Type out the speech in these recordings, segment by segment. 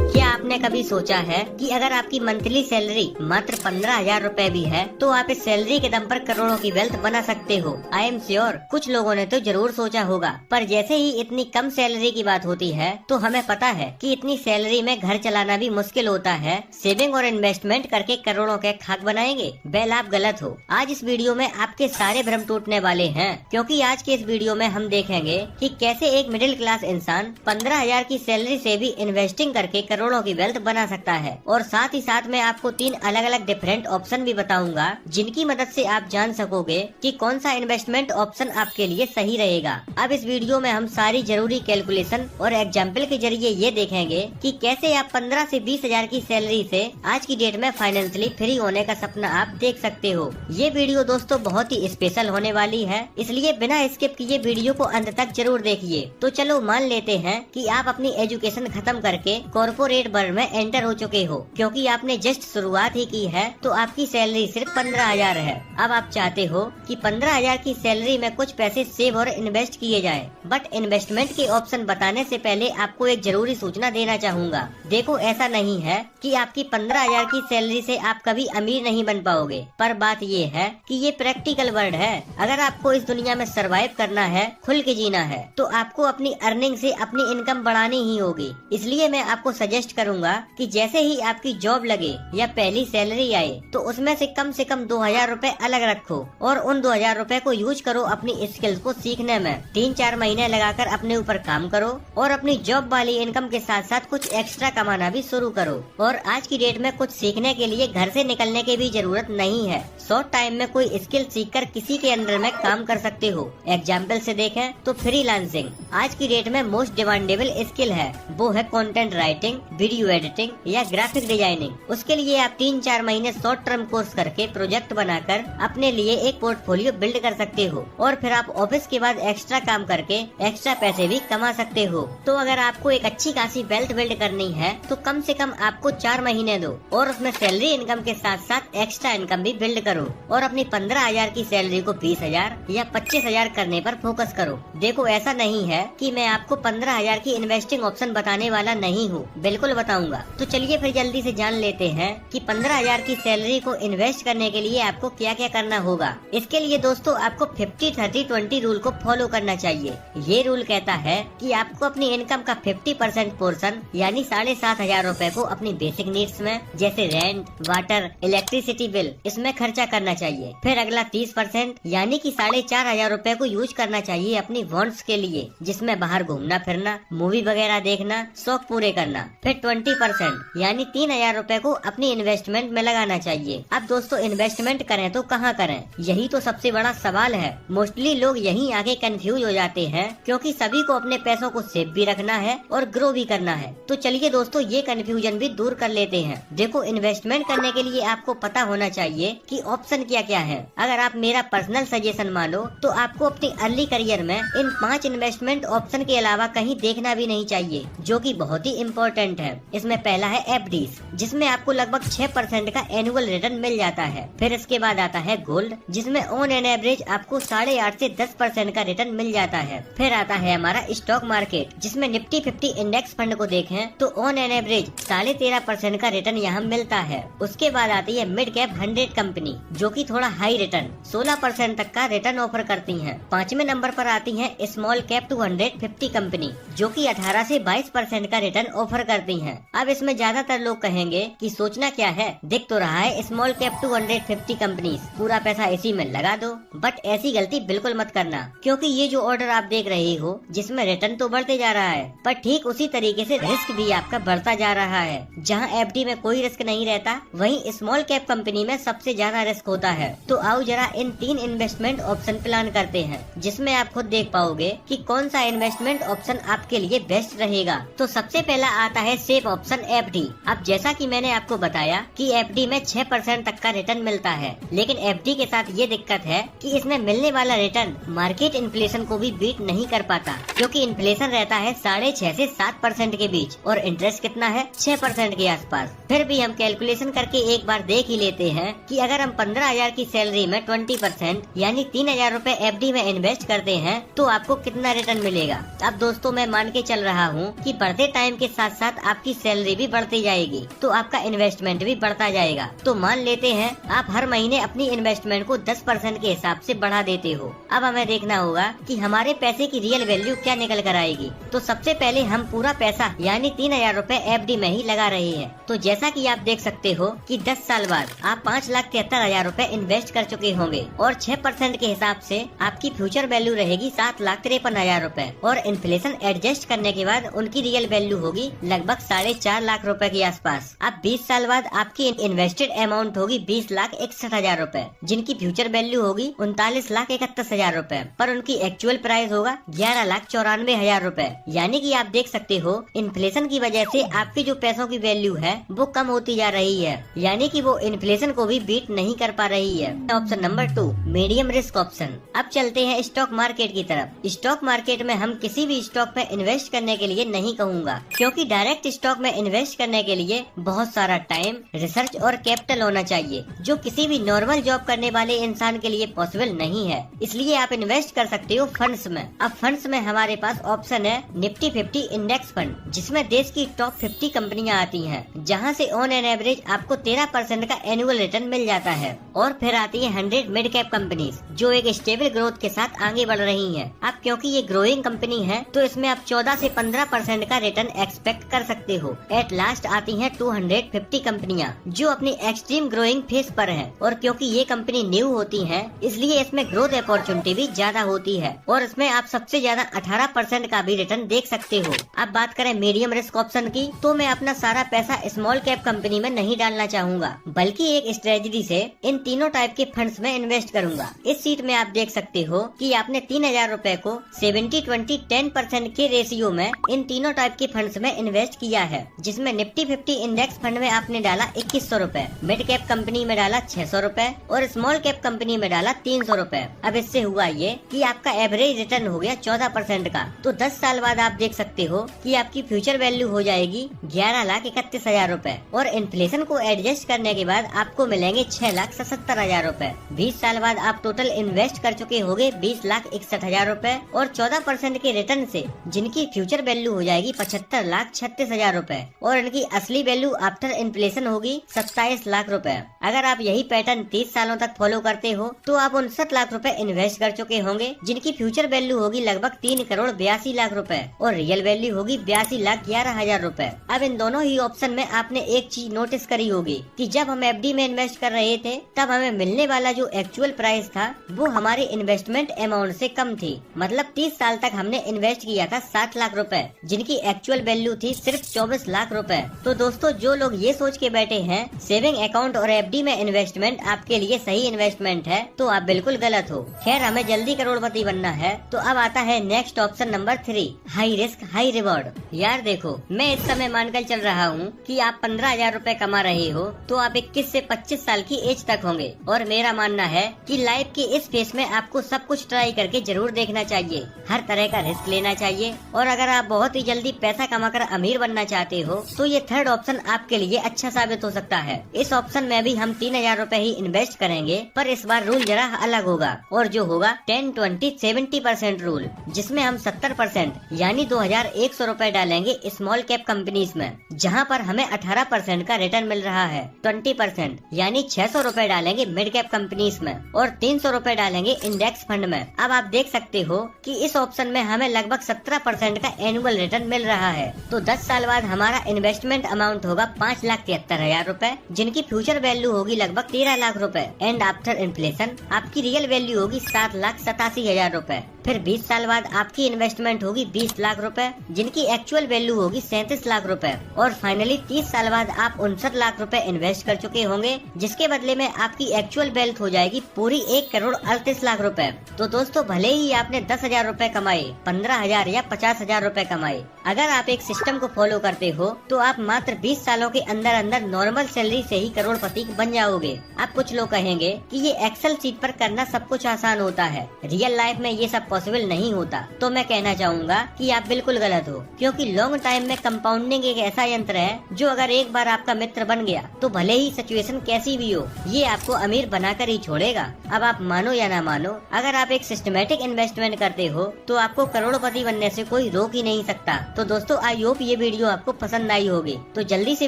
क्या आपने कभी सोचा है कि अगर आपकी मंथली सैलरी मात्र 15,000 रूपए भी है तो आप इस सैलरी के दम पर करोड़ों की वेल्थ बना सकते हो। आई एम श्योर कुछ लोगों ने तो जरूर सोचा होगा, पर जैसे ही इतनी कम सैलरी की बात होती है तो हमें पता है कि इतनी सैलरी में घर चलाना भी मुश्किल होता है। सेविंग और इन्वेस्टमेंट करके करोड़ों के खाक बनाएंगे? वेल, आप गलत हो। आज इस वीडियो में आपके सारे भ्रम टूटने वाले हैं, क्योंकि आज के इस वीडियो में हम देखेंगे कि कैसे एक मिडिल क्लास इंसान 15,000 की सैलरी से भी इन्वेस्टिंग करके करोड़ों की वेल्थ बना सकता है। और साथ ही साथ मैं आपको 3 अलग अलग डिफरेंट ऑप्शन भी बताऊंगा, जिनकी मदद से आप जान सकोगे कि कौन सा इन्वेस्टमेंट ऑप्शन आपके लिए सही रहेगा। अब इस वीडियो में हम सारी जरूरी कैलकुलेशन और एग्जाम्पल के जरिए ये देखेंगे कि कैसे आप 15 से 20,000 की सैलरी से आज की डेट में फाइनेंशियली फ्री होने का सपना आप देख सकते हो। ये वीडियो दोस्तों बहुत ही स्पेशल होने वाली है, इसलिए बिना स्किप किए वीडियो को अंत तक जरूर देखिए। तो चलो मान लेते हैं कि आप अपनी एजुकेशन खत्म करके कॉर्पोरेट वर्ल्ड में एंटर हो चुके हो, क्योंकि आपने जस्ट शुरुआत ही की है, तो आपकी सैलरी सिर्फ 15,000 है। अब आप चाहते हो कि 15,000 की सैलरी में कुछ पैसे सेव और इन्वेस्ट किए जाए, बट इन्वेस्टमेंट के ऑप्शन बताने से पहले आपको एक जरूरी सूचना देना चाहूँगा। देखो, ऐसा नहीं है कि आपकी 15,000 की सैलरी से आप कभी अमीर नहीं बन पाओगे, पर बात ये है कि ये प्रैक्टिकल वर्ड है। अगर आपको इस दुनिया में सरवाइव करना है, खुल के जीना है, तो आपको अपनी अर्निंग से अपनी इनकम बढ़ानी ही होगी। इसलिए मैं आपको सजेस्ट करूंगा कि जैसे ही आपकी जॉब लगे या पहली सैलरी आए तो उसमें से कम 2,000 रूपए अलग रखो और उन 2,000 रूपए को यूज करो अपनी स्किल्स को सीखने में। 3-4 महीने लगाकर अपने ऊपर काम करो और अपनी जॉब वाली इनकम के साथ साथ कुछ एक्स्ट्रा कमाना भी शुरू करो। और आज की डेट में कुछ सीखने के लिए घर से निकलने की भी जरूरत नहीं है। शॉर्ट टाइम में कोई स्किल सीखकर किसी के अंडर में काम कर सकते हो। एग्जाम्पल से देखें तो फ्रीलांसिंग आज की डेट में मोस्ट डिमांडेबल स्किल है। वो है कंटेंट राइटिंग, वीडियो एडिटिंग या ग्राफिक डिजाइनिंग। उसके लिए आप 3-4 महीने शॉर्ट टर्म कोर्स करके प्रोजेक्ट बनाकर अपने लिए एक पोर्टफोलियो बिल्ड कर सकते हो और फिर आप ऑफिस के बाद एक्स्ट्रा काम करके एक्स्ट्रा पैसे भी कमा सकते हो। तो अगर आपको एक अच्छी खासी वेल्थ बिल्ड करनी है तो कम से कम आपको 4 महीने दो और उसमें सैलरी इनकम के साथ साथ एक्स्ट्रा इनकम भी बिल्ड करो और अपनी 15,000 की सैलरी को 20,000 या 25,000 करने पर फोकस करो। देखो, ऐसा नहीं है कि मैं आपको 15,000 की इन्वेस्टिंग ऑप्शन बताने वाला नहीं हूँ, बिल्कुल बताऊंगा। तो चलिए फिर जल्दी से जान लेते हैं कि 15,000 की सैलरी को इन्वेस्ट करने के लिए आपको क्या क्या करना होगा। इसके लिए दोस्तों आपको 50-30-20 रूल को फॉलो करना चाहिए। ये रूल कहता है कि आपको अपनी इनकम का 50% पोर्शन यानी 7,500 रूपए को अपनी बेसिक नीड्स में, जैसे रेंट, वाटर, इलेक्ट्रिसिटी बिल, इसमें खर्चा करना चाहिए। फिर अगला 30% यानी कि 4,500 रूपए को यूज करना चाहिए अपनी वांट्स के लिए, जिसमें बाहर घूमना फिरना, मूवी वगैरह देखना, शौक पूरे करना। फिर 20% यानी 3,000 रूपए को अपनी इन्वेस्टमेंट में लगाना चाहिए। अब दोस्तों, इन्वेस्टमेंट करें तो कहाँ करें, यही तो सबसे बड़ा सवाल है। मोस्टली लोग यहीं आके कंफ्यूज हो जाते हैं, क्योंकि सभी को अपने पैसों को सेव भी रखना है और ग्रो भी करना है। तो चलिए दोस्तों, ये कंफ्यूजन भी दूर कर लेते हैं। देखो, इन्वेस्टमेंट करने के लिए आपको पता होना चाहिए कि ऑप्शन क्या क्या है। अगर आप मेरा पर्सनल सजेशन मानो तो आपको अपनी अर्ली करियर में इन 5 इन्वेस्टमेंट ऑप्शन के अलावा कहीं देखना भी नहीं चाहिए, जो कि बहुत ही इम्पोर्टेंट है। इसमें पहला है एफडीज, जिसमें आपको लगभग 6% का एनुअल रिटर्न मिल जाता है। फिर इसके बाद आता है गोल्ड, जिसमें ऑन एन एवरेज आपको 8.5 से 10% का रिटर्न मिल जाता है। फिर आता है हमारा स्टॉक मार्केट, जिसमें निफ्टी 50 इंडेक्स फंड को देखें तो ऑन एन एवरेज 13.5% का रिटर्न यहाँ मिलता है। उसके बाद आती है मिड कैप 100 कंपनी, जो कि थोड़ा हाई रिटर्न 16% तक का रिटर्न ऑफर करती है। 5वें नंबर पर आती है स्मॉल कैप 250 कंपनी, जो कि 18 से 22% का रिटर्न ऑफर करती है। अब इसमें ज्यादातर लोग कहेंगे कि सोचना क्या है, दिख तो रहा है स्मॉल कैप 250 कंपनीज, पूरा पैसा इसी में लगा दो। बट ऐसी गलती बिल्कुल मत करना, क्योंकि ये जो ऑर्डर आप देख रहे हो, जिसमें रिटर्न तो बढ़ते जा रहा है, पर ठीक उसी तरीके से रिस्क भी आपका बढ़ता जा रहा है। जहां एफडी में कोई रिस्क नहीं रहता, वहीं स्मॉल कैप कंपनी में सबसे ज्यादा रिस्क होता है। तो आओ जरा इन 3 इन्वेस्टमेंट ऑप्शन प्लान करते हैं, जिसमें आप खुद देख पाओगे कि कौन सा इन्वेस्टमेंट ऑप्शन आपके लिए बेस्ट रहेगा। तो सबसे पहला आता है सेफ ऑप्शन FD। अब जैसा कि मैंने आपको बताया कि FD में 6% तक का रिटर्न मिलता है, लेकिन FD के साथ ये दिक्कत है कि इसमें मिलने वाला रिटर्न मार्केट इन्फ्लेशन को भी बीट नहीं कर पाता, क्योंकि इन्फ्लेशन रहता है 6.5 से 7% के बीच और इंटरेस्ट कितना है 6% के आसपास। फिर भी हम कैलकुलेशन करके एक बार देख ही लेते हैं कि अगर हम 15,000 की सैलरी में 20% यानी 3,000 रूपए FD में इन्वेस्ट करते हैं तो आपको कितना रिटर्न मिलेगा। अब दोस्तों मैं मान के चल रहा हूँ कि बढ़ते टाइम के साथ साथ आपकी सैलरी भी बढ़ती जाएगी, तो आपका इन्वेस्टमेंट भी बढ़ता जाएगा। तो मान लेते हैं आप हर महीने अपनी इन्वेस्टमेंट को 10% के हिसाब से बढ़ा देते हो। अब हमें देखना होगा कि हमारे पैसे की रियल वैल्यू क्या निकल कर आएगी। तो सबसे पहले हम पूरा पैसा यानी 3,000 रूपए FD में ही लगा रहे हैं। तो जैसा कि आप देख सकते हो कि 10 साल बाद आप 5,73,000 रूपए इन्वेस्ट कर चुके होंगे और 6% के हिसाब से आपकी फ्यूचर वैल्यू रहेगी 7,53,000 रूपए और इन्फ्लेशन एडजस्ट करने के बाद उनकी रियल वैल्यू होगी लगभग 4.5 लाख रूपए के आसपास। अब 20 साल बाद आपकी इन्वेस्टेड अमाउंट होगी 20,61,000 रूपए, जिनकी फ्यूचर वैल्यू होगी 39,31,000 रूपए, पर उनकी एक्चुअल प्राइस होगा 11,94,000 रूपए। यानी कि आप देख सकते हो इन्फ्लेशन की वजह से आपकी जो पैसों की वैल्यू है वो कम होती जा रही है, यानी कि वो इन्फ्लेशन को भी बीट नहीं कर पा रही है। Option number 2 medium risk option. अब चलते हैं स्टॉक मार्केट की तरफ। स्टॉक मार्केट में हम किसी भी स्टॉक में इन्वेस्ट करने के लिए नहीं कहूँगा, क्योंकि डायरेक्ट स्टॉक में इन्वेस्ट करने के लिए बहुत सारा टाइम, रिसर्च और कैपिटल होना चाहिए, जो किसी भी नॉर्मल जॉब करने वाले इंसान के लिए पॉसिबल नहीं है। इसलिए आप इन्वेस्ट कर सकते हो फंड्स में। अब फंड्स में हमारे पास ऑप्शन है निफ्टी 50 इंडेक्स फंड, जिसमें देश की टॉप 50 कंपनियां आती हैं, जहां से ऑन एन एवरेज आपको 13% का एनुअल रिटर्न मिल जाता है। और फिर आती है 100 मिड कैप कंपनीज, जो एक स्टेबल ग्रोथ के साथ आगे बढ़ रही हैं। अब क्योंकि ये ग्रोइंग कंपनी है तो इसमें आप 14 से 15% का रिटर्न एक्सपेक्ट कर सकते हो। एट लास्ट आती हैं 250 कंपनियां, जो अपनी एक्सट्रीम ग्रोइंग फेज पर है, और क्योंकि ये कंपनी न्यू होती है इसलिए इसमें ग्रोथ अपॉर्चुनिटी भी ज्यादा होती है और इसमें आप सबसे ज्यादा 18% का भी रिटर्न देख सकते हो। अब बात करें मीडियम रिस्क ऑप्शन की, तो मैं अपना सारा पैसा स्मॉल कैप कंपनी में नहीं डालना चाहूँगा, बल्कि एक स्ट्रेटजी से इन तीनों टाइप के फंड्स में इन्वेस्ट करूँगा। इस सीट में आप देख सकते हो कि आपने 3,000 रूपए को 70-20-10% के रेशियो में इन तीनों टाइप के फंड्स में इन्वेस्ट किया है, जिसमें निफ्टी 50 इंडेक्स फंड में आपने डाला 2,100 रूपए, मिड कैप कंपनी में डाला 600 रूपए और स्मॉल कैप कंपनी में डाला 300 रूपए। अब इससे हुआ ये कि आपका एवरेज रिटर्न हो गया 14% का। तो 10 साल बाद आप देख सकते हो कि आपकी फ्यूचर वैल्यू हो जाएगी 11,31,000 रूपए और इन्फ्लेशन को एडजस्ट करने के बाद आपको मिलेंगे 6,77,000 रूपए। 20 साल बाद आप टोटल इन्वेस्ट कर चुके होंगे 20,61,000 रूपए और 14% के रिटर्न से जिनकी फ्यूचर वैल्यू हो जाएगी 75,36,000 रूपए और इनकी असली वैल्यू आफ्टर इन्फ्लेशन होगी 27 लाख रूपए। अगर आप यही पैटर्न 30 सालों तक फॉलो करते हो तो आप 59 लाख रूपए इन्वेस्ट कर चुके होंगे, जिनकी फ्यूचर वैल्यू होगी लगभग 3,82,00,000 रूपए और रियल वैल्यू होगी 82,11,000 रूपए। अब इन दोनों ही ऑप्शन में आपने एक चीज नोटिस करी होगी कि जब हम FD में इन्वेस्ट कर रहे थे तब हमें मिलने वाला जो एक्चुअल प्राइस था वो हमारे इन्वेस्टमेंट अमाउंट से कम थी। मतलब 30 साल तक हमने इन्वेस्ट किया था 7 लाख रुपए, जिनकी एक्चुअल वैल्यू थी सिर्फ 24 लाख रुपए। तो दोस्तों जो लोग ये सोच के बैठे हैं सेविंग अकाउंट और FD में इन्वेस्टमेंट आपके लिए सही इन्वेस्टमेंट है, तो आप बिल्कुल गलत हो। खैर हमें जल्दी करोड़पति बनना है, तो अब आता है next option number 3, high risk high reward. यार देखो, मैं इस समय मानकर चल रहा हूँ कि आप 15,000 रूपए कमा रहे हो तो आप 21 से 25 साल की एज तक होंगे, और मेरा मानना है कि लाइफ के इस फेज में आपको सब कुछ ट्राई करके जरूर देखना चाहिए, हर तरह का रिस्क लेना चाहिए। और अगर आप बहुत ही जल्दी पैसा कमाकर अमीर बनना चाहते हो तो ये थर्ड ऑप्शन आपके लिए अच्छा साबित हो सकता है। इस ऑप्शन में भी हम 3,000 रूपए ही इन्वेस्ट करेंगे, पर इस बार रूल जरा अलग होगा और जो होगा 10-20-70% रूल, जिसमें हम 70% यानी 2,100 रूपए डालेंगे स्मॉल कैप कंपनीज में, जहां पर हमें 18% का रिटर्न मिल रहा है। 20% यानी 600 रूपए डालेंगे मिड कैप कंपनीज में और 300 रूपए डालेंगे इंडेक्स फंड में। अब आप देख सकते हो कि इस ऑप्शन में हमें लगभग 17% का एनुअल रिटर्न मिल रहा है। तो 10 साल बाद हमारा इन्वेस्टमेंट अमाउंट होगा 5,73,000 रूपए, जिनकी फ्यूचर वैल्यू होगी लगभग 13 लाख रूपए एंड आफ्टर इन्फ्लेशन आपकी रियल वैल्यू होगी 7,87,000 रूपए। फिर 20 साल बाद आपकी इन्वेस्टमेंट होगी 20 लाख रुपए, जिनकी एक्चुअल वैल्यू होगी 37 लाख रुपए। और फाइनली 30 साल बाद आप 59 लाख रुपए इन्वेस्ट कर चुके होंगे, जिसके बदले में आपकी एक्चुअल वेल्थ हो जाएगी पूरी 1,38,00,000 रुपए। तो दोस्तों भले ही आपने 10,000 रुपए कमाए, 15,000 या 50,000 रुपए कमाए, अगर आप एक सिस्टम को फॉलो करते करते हो तो आप मात्र 20 सालों के अंदर अंदर नॉर्मल सैलरी से ही करोड़पति बन जाओगे। अब कुछ लोग कहेंगे कि ये एक्सेल शीट पर करना सब कुछ आसान होता है, रियल लाइफ में ये सब पॉसिबल नहीं होता। तो मैं कहना चाहूँगा कि आप बिल्कुल गलत हो, क्योंकि लॉन्ग टाइम में कंपाउंडिंग एक ऐसा यंत्र है जो अगर एक बार आपका मित्र बन गया तो भले ही सिचुएशन कैसी भी हो, ये आपको अमीर बनाकर ही छोड़ेगा। अब आप मानो या ना मानो, अगर आप एक सिस्टमेटिक इन्वेस्टमेंट करते हो तो आपको करोड़पति बनने से कोई रोक ही नहीं सकता। तो दोस्तों, आई होप ये वीडियो आपको पसंद आई होगी। तो जल्दी से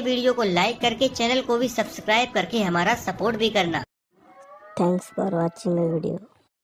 वीडियो को लाइक करके चैनल को भी सब्सक्राइब करके हमारा सपोर्ट भी करना। Thanks for watching my video.